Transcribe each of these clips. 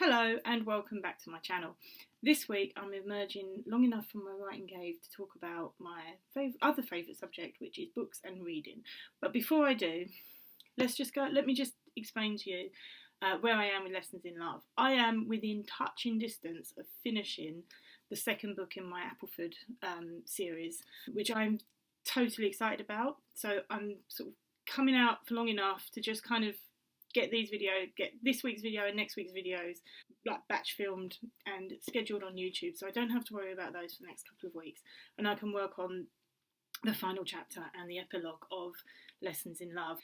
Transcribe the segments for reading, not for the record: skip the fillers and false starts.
Hello and welcome back to my channel. This week I'm emerging long enough from my writing cave to talk about my other favourite subject, which is books and reading. But before I do, let me just explain to you where I am with Lessons in Love. I am within touching distance of finishing the second book in my Appleford series, which I'm totally excited about. So I'm sort of coming out for long enough to just kind of get this week's video and next week's videos like batch filmed and scheduled on YouTube, so I don't have to worry about those for the next couple of weeks, and I can work on the final chapter and the epilogue of Lessons in Love.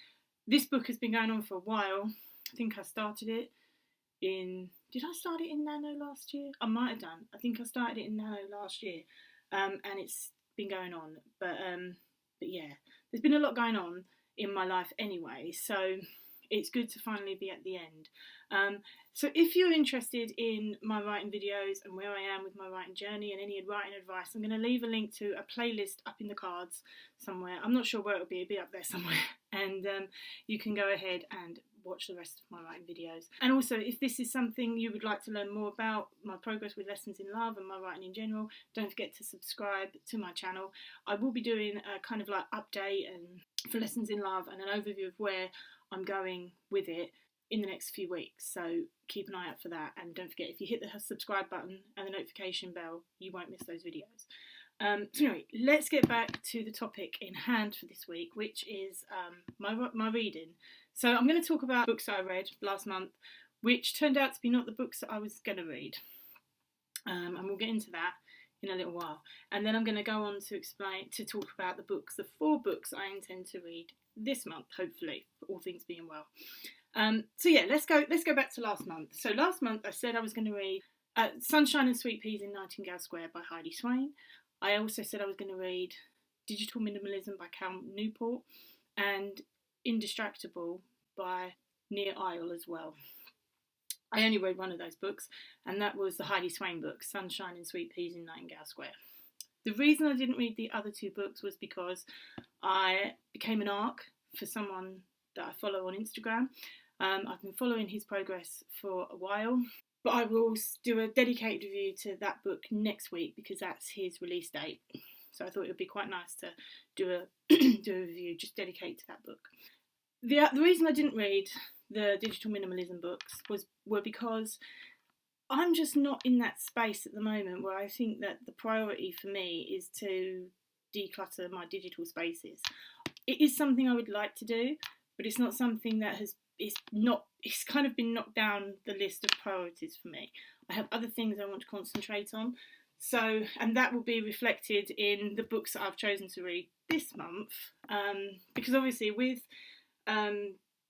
This book has been going on for a while. I think I started it did I start it in Nano last year? I might have done. I think I started it in Nano last year, and it's been going on, but yeah, there's been a lot going on in my life anyway, so it's good to finally be at the end. So if you're interested in my writing videos and where I am with my writing journey and any writing advice, I'm going to leave a link to a playlist up in the cards somewhere. I'm not sure where it'll be up there somewhere. And you can go ahead and watch the rest of my writing videos. And also, if this is something you would like to learn more about, my progress with Lessons in Love and my writing in general, don't forget to subscribe to my channel. I will be doing a kind of like update and for Lessons in Love and an overview of where I'm going with it in the next few weeks, so keep an eye out for that, and don't forget, if you hit the subscribe button and the notification bell, you won't miss those videos. So anyway, let's get back to the topic in hand for this week, which is my reading. So I'm going to talk about books that I read last month, which turned out to be not the books that I was going to read, and we'll get into that in a little while, and then I'm going to go on to talk about the 4 books I intend to read this month, hopefully, all things being well. So yeah, let's go back to last month. So last month I said I was going to read Sunshine and Sweet Peas in Nightingale Square by Heidi Swain. I also said I was going to read Digital Minimalism by Cal Newport and Indistractable by Nia Isle as well. I only read one of those books, and that was the Heidi Swain book, Sunshine and Sweet Peas in Nightingale Square. The reason I didn't read the other 2 books was because I became an ARC for someone that I follow on Instagram. I've been following his progress for a while, but I will do a dedicated review to that book next week because that's his release date. So I thought it would be quite nice to do a review just dedicated to that book. The reason I didn't read the Digital Minimalism books were because I'm just not in that space at the moment where I think that the priority for me is to declutter my digital spaces. It is something I would like to do, but it's not something that it's kind of been knocked down the list of priorities for me. I have other things I want to concentrate on. So, and that will be reflected in the books that I've chosen to read this month, because obviously with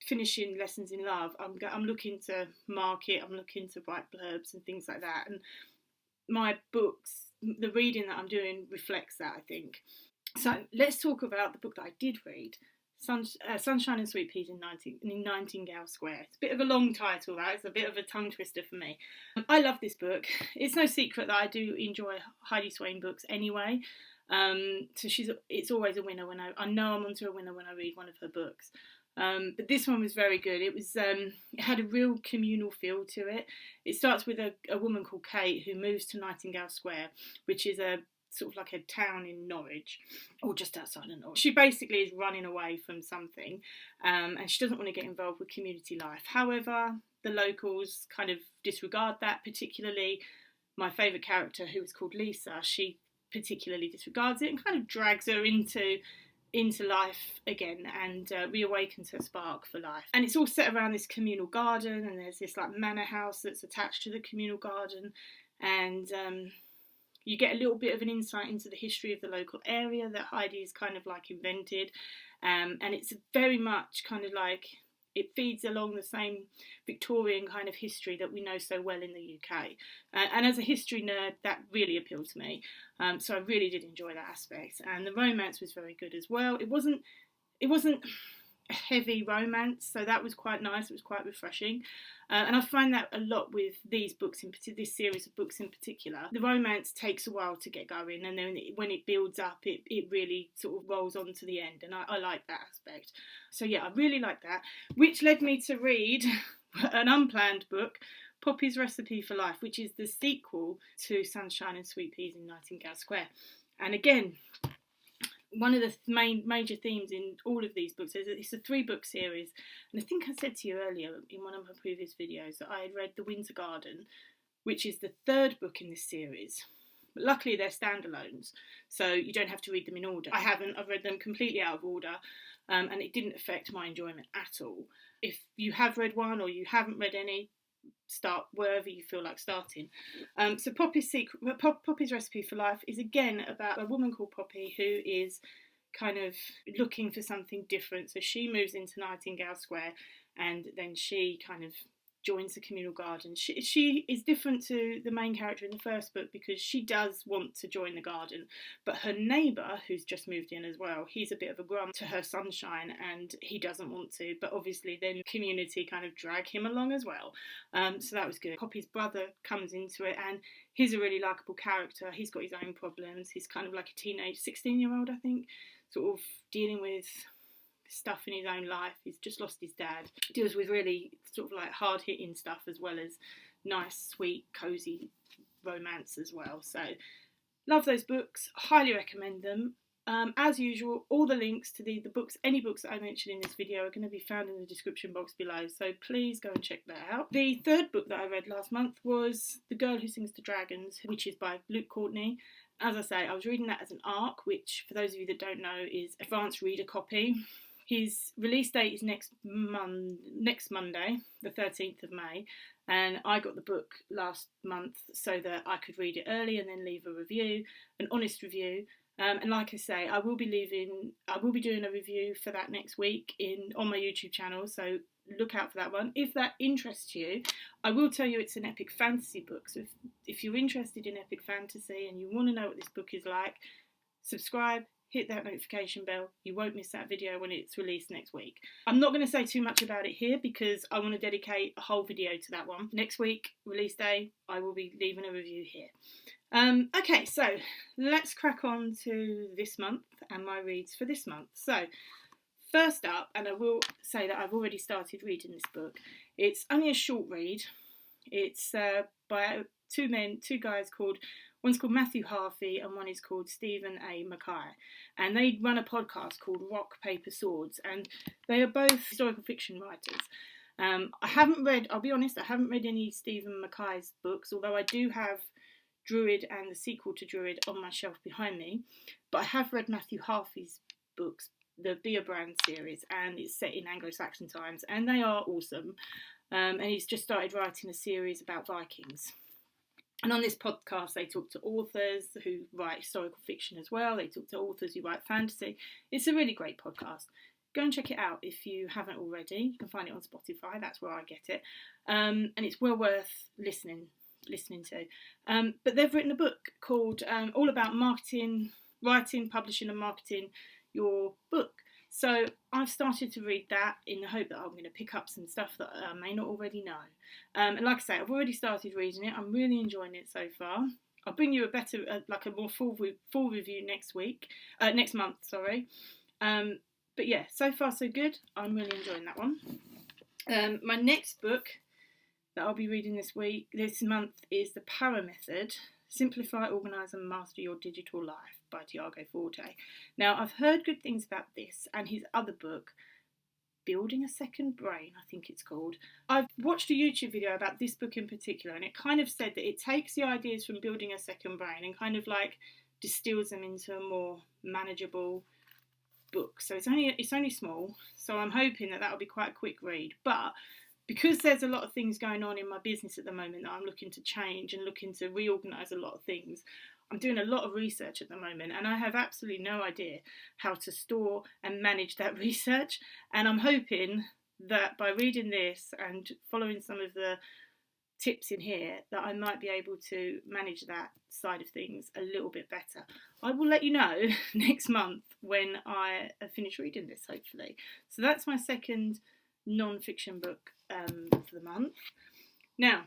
finishing Lessons in Love, I'm looking to market, I'm looking to write blurbs and things like that, and my books, the reading that I'm doing reflects that, I think. So let's talk about the book that I did read, Sunshine and Sweet Peas in Nightingale Square. It's a bit of a long title, that. It's a bit of a tongue twister for me. I love this book. It's no secret that I do enjoy Heidi Swain books anyway. So it's always a winner when I know I'm onto a winner when I read one of her books. But this one was very good. It had a real communal feel to it. It starts with a woman called Kate who moves to Nightingale Square, which is a sort of like a town in Norwich, or just outside of Norwich. She basically is running away from something, and she doesn't want to get involved with community life. However, the locals kind of disregard that, particularly my favourite character, who is called Lisa. She particularly disregards it and kind of drags her into life again and reawakens her spark for life. And it's all set around this communal garden, and there's this like manor house that's attached to the communal garden, and you get a little bit of an insight into the history of the local area that Heidi's kind of like invented, and it's very much kind of like, it feeds along the same Victorian kind of history that we know so well in the UK. And as a history nerd, that really appealed to me. So I really did enjoy that aspect. And the romance was very good as well. It wasn't a heavy romance, so that was quite nice. It was quite refreshing. And I find that a lot with these books, this series of books in particular. The romance takes a while to get going, and then when it builds up, it really sort of rolls on to the end, and I like that aspect. So yeah, I really like that, which led me to read an unplanned book, Poppy's Recipe for Life, which is the sequel to Sunshine and Sweet Peas in Nightingale Square. And again, one of the major themes in all of these books is it's a 3-book series. And I think I said to you earlier in one of my previous videos that I had read The Winter Garden, which is the 3rd book in this series. But luckily they're standalones, so you don't have to read them in order. I haven't. I've read them completely out of order, and it didn't affect my enjoyment at all. If you have read one or you haven't read any, start wherever you feel like starting. So Poppy's Recipe for Life is again about a woman called Poppy who is kind of looking for something different. So she moves into Nightingale Square, and then she kind of joins the communal garden. She is different to the main character in the first book because she does want to join the garden, but her neighbour, who's just moved in as well, he's a bit of a grump to her Sunshine and he doesn't want to, but obviously then community kind of drag him along as well. So that was good. Poppy's brother comes into it and he's a really likeable character. He's got his own problems. He's kind of like a teenage 16-year-old, I think, sort of dealing with stuff in his own life. He's just lost his dad. Deals with really sort of like hard-hitting stuff as well as nice, sweet, cosy romance as well. So love those books. Highly recommend them. As usual, all the links to the books, any books that I mentioned in this video, are going to be found in the description box below. So please go and check that out. The 3rd book that I read last month was The Girl Who Sings to Dragons, which is by Luke Courtney. As I say, I was reading that as an ARC, which for those of you that don't know is Advanced Reader Copy. His release date is next Monday, the 13th of May, and I got the book last month so that I could read it early and then leave a review, an honest review. And like I say, I will be doing a review for that next week on my YouTube channel, so look out for that one. If that interests you, I will tell you it's an epic fantasy book. So if you're interested in epic fantasy and you want to know what this book is like, subscribe. Hit that notification bell. You won't miss that video when it's released next week. I'm not going to say too much about it here because I want to dedicate a whole video to that one. Next week, release day, I will be leaving a review here. Okay, so let's crack on to this month and my reads for this month. So first up, and I will say that I've already started reading this book. It's only a short read. It's by two guys called... One's called Matthew Harvey and one is called Stephen A. Mackay. And they run a podcast called Rock, Paper, Swords. And they are both historical fiction writers. I'll be honest, I haven't read any Stephen Mackay's books, although I do have Druid and the sequel to Druid on my shelf behind me. But I have read Matthew Harvey's books, the Beerbrand series, and it's set in Anglo-Saxon times. And they are awesome. And he's just started writing a series about Vikings. And on this podcast, they talk to authors who write historical fiction as well. They talk to authors who write fantasy. It's a really great podcast. Go and check it out if you haven't already. You can find it on Spotify. That's where I get it. And it's well worth listening to. But they've written a book called all about marketing, writing, publishing and marketing your book. So I've started to read that in the hope that I'm going to pick up some stuff that I may not already know. And like I say, I've already started reading it. I'm really enjoying it so far. I'll bring you a more full review next month. But yeah, so far so good. I'm really enjoying that one. My next book that I'll be reading this month is The Power Method. Simplify, Organise and Master Your Digital Life by Tiago Forte. Now, I've heard good things about this and his other book, Building a Second Brain, I think it's called. I've watched a YouTube video about this book in particular, and it kind of said that it takes the ideas from Building a Second Brain and kind of like distills them into a more manageable book. So it's only small, so I'm hoping that will be quite a quick read. But because there's a lot of things going on in my business at the moment that I'm looking to change and looking to reorganise a lot of things, I'm doing a lot of research at the moment and I have absolutely no idea how to store and manage that research. And I'm hoping that by reading this and following some of the tips in here that I might be able to manage that side of things a little bit better. I will let you know next month when I finish reading this, hopefully. So that's my second non-fiction book for the month. Now,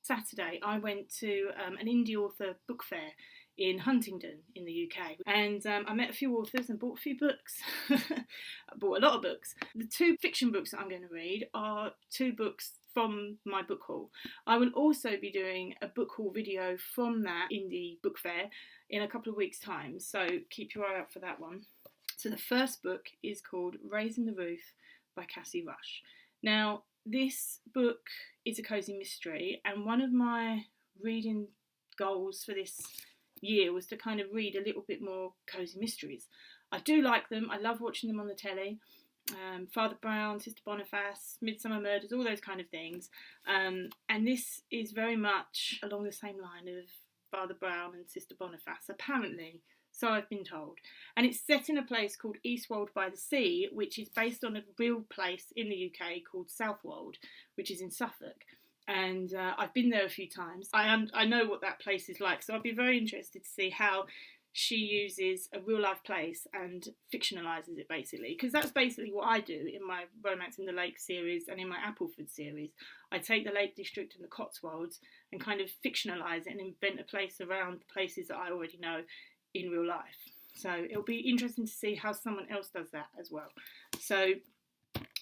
Saturday I went to an indie author book fair in Huntingdon in the UK, and I met a few authors and bought a few books. I bought a lot of books. The two fiction books that I'm going to read are two books from my book haul. I will also be doing a book haul video from that indie book fair in a couple of weeks' time, so keep your eye out for that one. So the first book is called Raising the Roof by Cassie Rush. Now, this book is a cosy mystery, and one of my reading goals for this year was to kind of read a little bit more cosy mysteries. I do like them. I love watching them on the telly. Father Brown, Sister Boniface, Midsummer Murders, all those kind of things. And this is very much along the same line of Father Brown and Sister Boniface, apparently. So I've been told. And it's set in a place called Eastwold by the Sea, which is based on a real place in the UK called Southwold, which is in Suffolk. And I've been there a few times. I know what that place is like, so I'd be very interested to see how she uses a real life place and fictionalises it, basically, because that's basically what I do in my Romance in the Lake series and in my Appleford series. I take the Lake District and the Cotswolds and kind of fictionalise it and invent a place around the places that I already know in real life. So it'll be interesting to see how someone else does that as well. So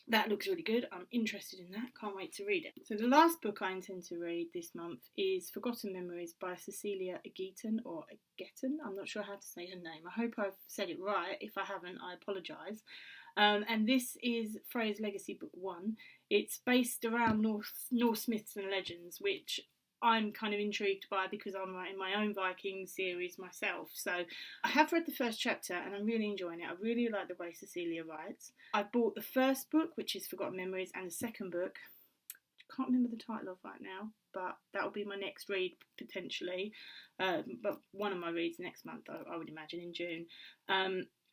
that looks really good. I'm interested in that. Can't wait to read it. So the last book I intend to read this month is Forgotten Memories by Cecilia Egeton, or Egeton. I'm not sure how to say her name. I hope I've said it right. If I haven't, I apologise. And this is Freya's Legacy Book 1. It's based around Norse myths and legends, which I'm kind of intrigued by because I'm writing my own Viking series myself. So I have read the first chapter and I'm really enjoying it. I really like the way Cecilia writes. I bought the first book, which is Forgotten Memories, and the second book, which I can't remember the title of right now, but that'll be my next read potentially. But one of my reads next month, I would imagine, in June.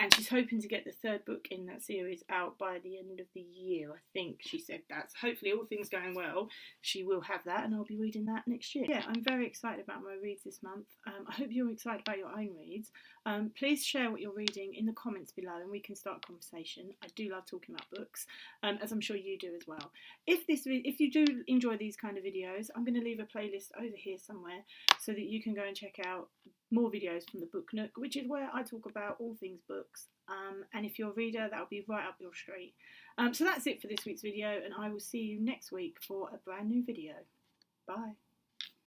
And she's hoping to get the third book in that series out by the end of the year, I think she said that. So hopefully, all things going well, she will have that and I'll be reading that next year. Yeah, I'm very excited about my reads this month. I hope you're excited about your own reads. Please share what you're reading in the comments below and we can start a conversation. I do love talking about books, as I'm sure you do as well. If you do enjoy these kind of videos, I'm going to leave a playlist over here somewhere so that you can go and check out more videos from the Book Nook, which is where I talk about all things books. And if you're a reader, that'll be right up your street. So that's it for this week's video, and I will see you next week for a brand new video. Bye.